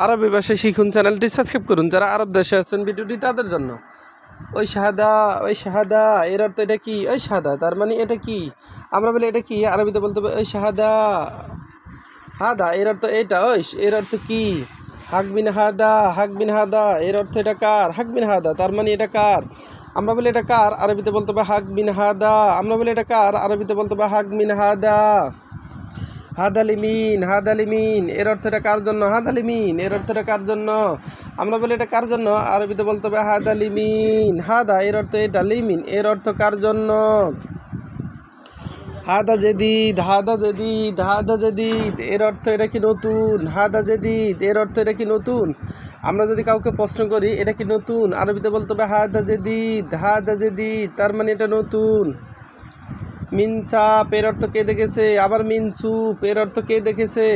আরবি ভাষা শিখুন চ্যানেলটি সাবস্ক্রাইব করুন। যারা আরব দেশে আছেন ভিডিওটি তাদের জন্য। ওই শাহাদা এর অর্থ এটা কি? ওই শাহাদা তার মানে এটা কি? আমরা বলি এটা কি? আরবিতে বলতে হবে ওই শাহাদা। হাদা এর অর্থ এটা। ওই এর অর্থ কি? হাক বিন হাদা এর অর্থ এটা কার? হাক বিন হাদা তার মানে এটা কার? আমরা বলি এটা কার? আরবিতে বলতে হবে হাক বিন হাদা। আমরা বলি এটা কার? আরবিতে বলতে হবে হাক বিন হাদা। হাদালিমিন এর অর্থ এটা কার জন্য? হাদালিমিন এর অর্থ এটা কার জন্য? আমরা বলি এটা কার জন্য? আরবিতে বলতে হবে হাদালিমিন। হাদা এর অর্থ এটা, লিমিন এর অর্থ কার জন্য? হাদা জেদিদ এর অর্থ এটা কি নতুন? হাদা জেদিদ এর অর্থ এটা কি নতুন? আমরা যদি কাউকে প্রশ্ন করি এটা কি নতুন, আরবিতে বলতে হবে হাদা জেদিদ তার মানে এটা নতুন। মিনসাপ এর অর্থ কে দেখেছে? আবার মিনসুপ এর অর্থ কে দেখেছে?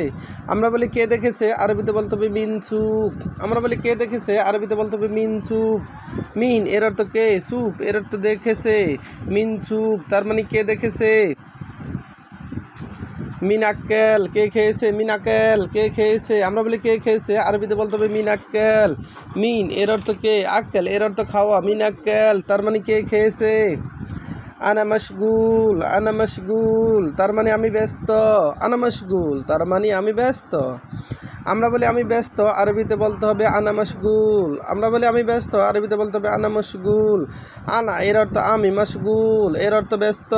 আমরা বলি কে দেখেছে, আরবিতে বলতে হবে মিনসুপ। আমরা বলি কে দেখেছে, আরবিতে বলতে হবে মিনসুপ। মিন এর অর্থ কে, সুপ এর অর্থ দেখেছে। মিনসুপ তার মানে কে দেখেছে। মিনাক্কেল কে খেয়েছে? মিনাক্কেল কে খেয়েছে? আমরা বলি কে খেয়েছে, আরবিতে বলতে হবে মিনাক্কেল। মিন এর অর্থ কে, আক্কেল এর অর্থ খাওয়া। মিনাক্কেল তার মানে কে খেয়েছে। আনা মশগুল তার মানে আমি ব্যস্ত। আনা মশগুল তার মানে আমি ব্যস্ত। আমরা বলি আমি ব্যস্ত, আরবিতে বলতে হবে আনা মশগুল। আমরা বলি আমি ব্যস্ত, আরবিতে বলতে হবে আনা মশগুল। আনা এর অর্থ আমি, মশগুল এর অর্থ ব্যস্ত।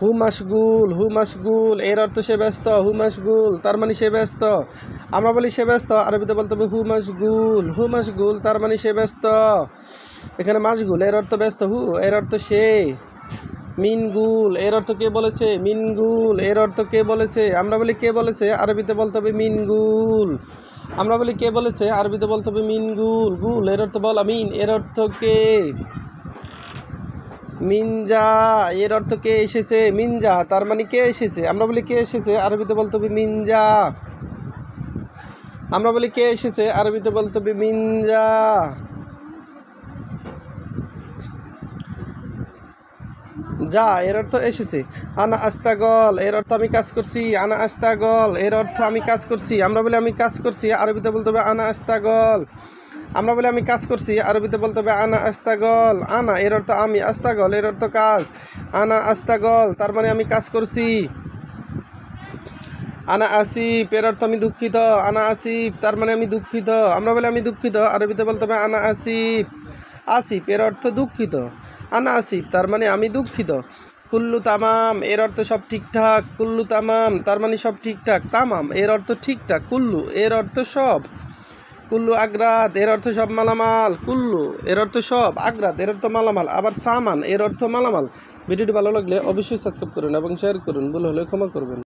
হু মশগুল এর অর্থ সে ব্যস্ত। হু মশগুল তার মানে সে ব্যস্ত। আমরা বলি সে ব্যস্ত, আরবিতে বলতে হবে হু মশগুল তার মানে সে ব্যস্ত। এখানে মাশগুল এর অর্থ ব্যস্ত, হু এর অর্থ সে। মিনগুল এর অর্থ কে বলেছে? মিনগুল এর অর্থ কে বলেছে? আমরা বলি কে বলেছে, আরবিতে বলতে হবে মিনগুল। আমরা বলি কে বলেছে, আরবিতে বলতে হবে মিনগুল। গুল এর অর্থ বলা, মিন এর অর্থ কে। মিনজা এর অর্থ কে এসেছে? মিনজা তার মানে কে এসেছে? আমরা বলি কে এসেছে, আরবিতে বলতে হবে মিনজা। আমরা বলি কে এসেছে, আরবিতে বলতে হবে মিনজা। যা এর অর্থ এসেছে। আনা আস্তাগল এর অর্থ আমি কাজ করছি। আনা আস্তাগল এর অর্থ আমি কাজ করছি। আমরা বলি আমি কাজ করছি, আরবিতে বলতে হবে আনা আস্তাগল। আমরা বলি আমি কাজ করছি, আরবিতে বলতে হবে আনা আস্তাগল। আনা এর অর্থ আমি, আস্তাগল এর অর্থ কাজ। আনা আস্তাগল তার মানে আমি কাজ করছি। আনা আসিফ এর অর্থ আমি দুঃখিত। আনা আসিফ তার মানে আমি দুঃখিত। আমরা বলি আমি দুঃখিত, আরবিতে বলতে হবে আনা আসিফ। আসিফ এর অর্থ দুঃখিত। আনা আসিফ তার মানে আমি দুঃখিত। কুল্লু তামাম এর অর্থ সব ঠিকঠাক। কুল্লু তামাম তার মানে সব ঠিকঠাক। তামাম এর অর্থ ঠিকঠাক। কুল্লু এর অর্থ সব। কুল্লু আগ্রাত এর অর্থ সব মালামাল। কুল্লু এর অর্থ সব, আগ্রাত এর অর্থ মালামাল, আবার সামান এর অর্থ মালামাল। ভিডিওটি ভালো লাগলে অবশ্যই সাবস্ক্রাইব করুন এবং শেয়ার করুন। ভুল হলে ক্ষমা করবেন।